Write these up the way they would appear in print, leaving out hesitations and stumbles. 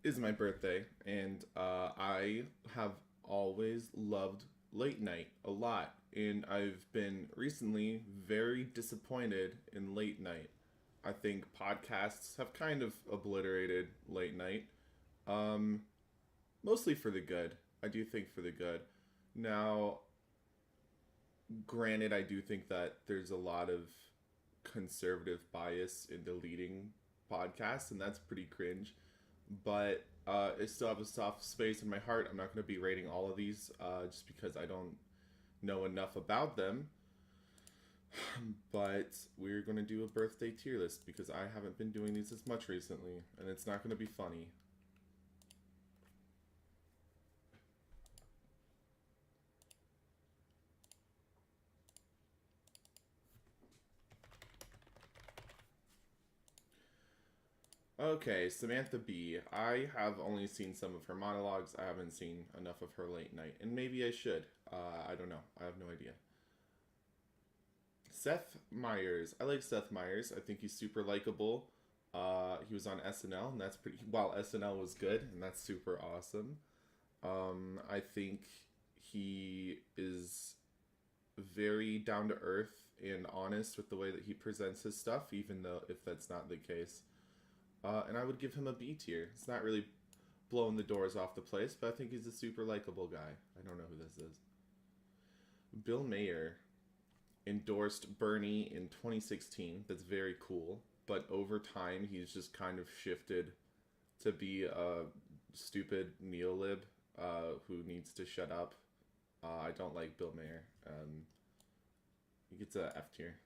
is my birthday, and I have always loved late night a lot, and I've been recently very disappointed in late night. I think podcasts have kind of obliterated late night, um, mostly for the good. I do think for the good. Now, granted, I do think that there's a lot of conservative bias in deleting podcasts, and that's pretty cringe. But I still have a soft space in my heart. I'm not going to be rating all of these just because I don't know enough about them. But we're going to do a birthday tier list because I haven't been doing these as much recently, and it's not going to be funny. Okay, Samantha Bee. I have only seen some of her monologues. I haven't seen enough of her late night, and maybe I should. I don't know. I have no idea. Seth Meyers. I like Seth Meyers. I think he's super likable. He was on SNL, and that's pretty. Well, SNL was good, and that's super awesome. I think he is very down to earth and honest with the way that he presents his stuff, even though if that's not the case. And I would give him a B tier. It's not really blowing the doors off the place, but I think he's a super likable guy. I don't know who this is. Bill Mayer endorsed Bernie in 2016. That's very cool. But over time, he's just kind of shifted to be a stupid neolib who needs to shut up. I don't like Bill Mayer. He gets a F tier.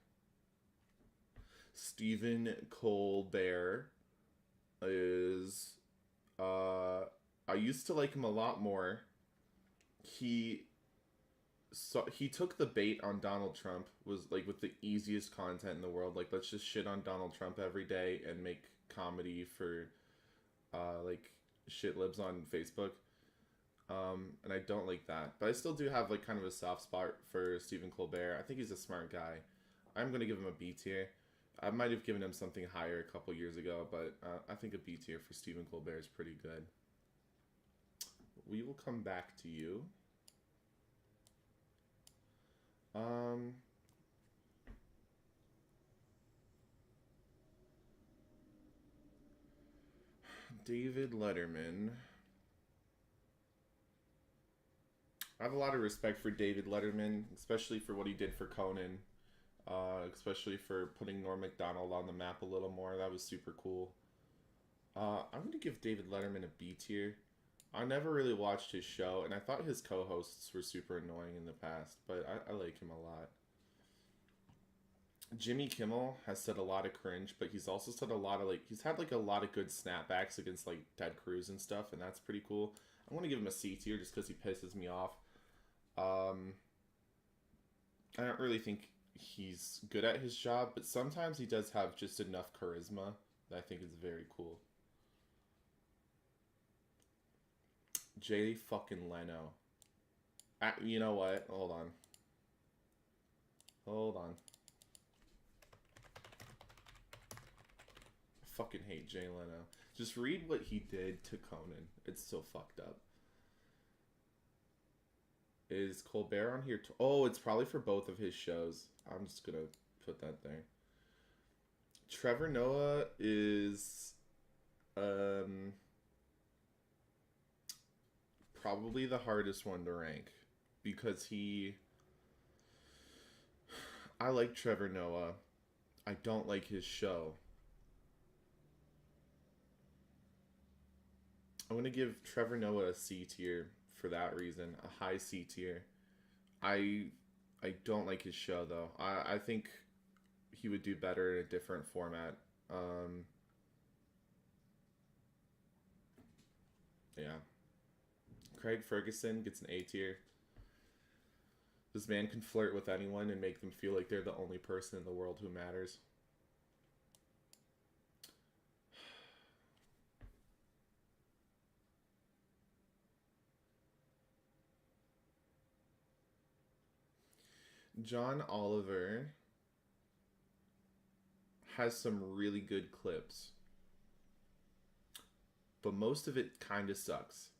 Stephen Colbert is. I used to like him a lot more. He he took the bait on Donald Trump, was like with the easiest content in the world. Like, let's just shit on Donald Trump every day and make comedy for like shit libs on Facebook. And I don't like that, but I still do have like kind of a soft spot for Stephen Colbert. I think he's a smart guy. I'm gonna give him a B tier. I might have given him something higher a couple years ago, but I think a B tier for Stephen Colbert is pretty good. We will come back to you. Um, David Letterman. I have a lot of respect for David Letterman, especially for what he did for Conan, especially for putting Norm Macdonald on the map a little more. That was super cool. I'm going to give David Letterman a B tier. I never really watched his show, and I thought his co hosts were super annoying in the past, but I like him a lot. Jimmy Kimmel has said a lot of cringe, but he's also said a lot of he's had like a lot of good snapbacks against like Ted Cruz and stuff, and that's pretty cool. I want to give him a C tier just because he pisses me off. Um, I don't really think he's good at his job, but sometimes he does have just enough charisma that I think is very cool. Jay fucking Leno. You know what? Hold on. Hold on. I fucking hate Jay Leno. Just read what he did to Conan. It's so fucked up. Is Colbert on here? Oh, it's probably for both of his shows. I'm just gonna put that there. Trevor Noah is um probably the hardest one to rank because I like Trevor Noah. I don't like his show. I'm gonna give Trevor Noah a C tier for that reason, a high C tier. I I don't like his show though. I think he would do better in a different format. Um, yeah. Craig Ferguson gets an A tier. This man can flirt with anyone and make them feel like they're the only person in the world who matters. John Oliver has some really good clips. but most of it kind of sucks.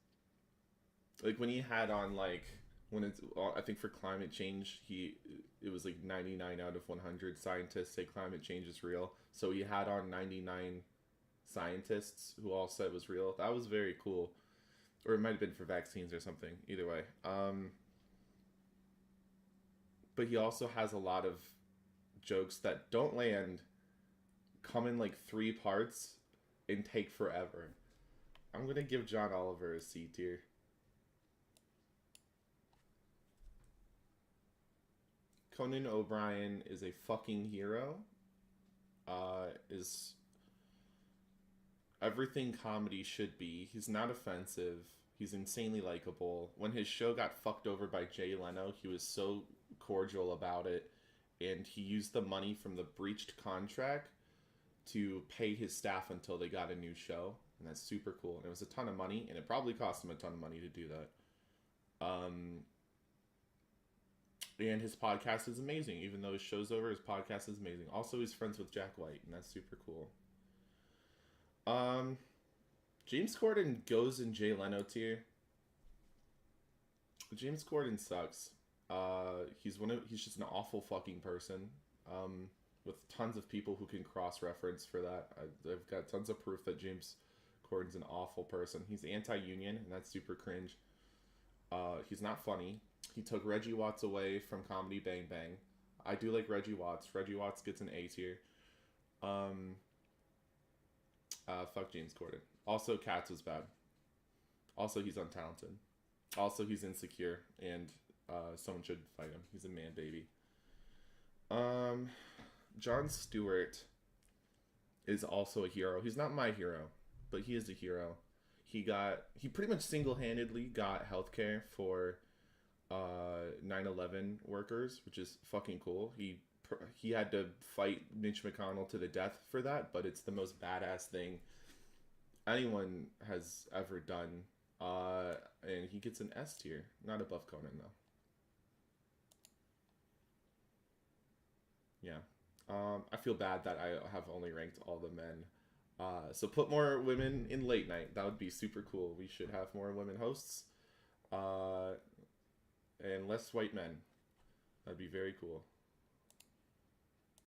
Like when he had on like when it's I think for climate change it was like 99 out of 100 scientists say climate change is real. So he had on 99 scientists who all said it was real. That was very cool. Or it might have been for vaccines or something. Either way. But he also has a lot of jokes that don't land, come in like 3 parts, and take forever. I'm gonna give John Oliver a C tier. Conan O'Brien is a fucking hero. Is everything comedy should be. He's not offensive. He's insanely likable. When his show got fucked over by Jay Leno, he was so cordial about it, and he used the money from the breached contract to pay his staff until they got a new show, and that's super cool. And it was a ton of money, and it probably cost him a ton of money to do that. And his podcast is amazing. Even though his show's over, his podcast is amazing. Also, he's friends with Jack White, and that's super cool. James Corden goes in Jay Leno tier. James Corden sucks. He's just an awful fucking person. With tons of people who can cross-reference for that. I've got tons of proof that James Corden's an awful person. He's anti-union, and that's super cringe. He's not funny. He took Reggie Watts away from Comedy Bang Bang. I do like Reggie Watts. Reggie Watts gets an A tier. Fuck James Corden. Also, Cats was bad. Also, he's untalented. Also, he's insecure, and someone should fight him. He's a man baby. Jon Stewart is also a hero. He's not my hero, but he is a hero. He pretty much single-handedly got healthcare for 9/11 workers, which is fucking cool. He had to fight Mitch McConnell to the death for that, but it's the most badass thing anyone has ever done. And he gets an S tier, not above Conan though. Yeah. I feel bad that I have only ranked all the men. So put more women in late night. That would be super cool. We should have more women hosts. And less white men. That'd be very cool.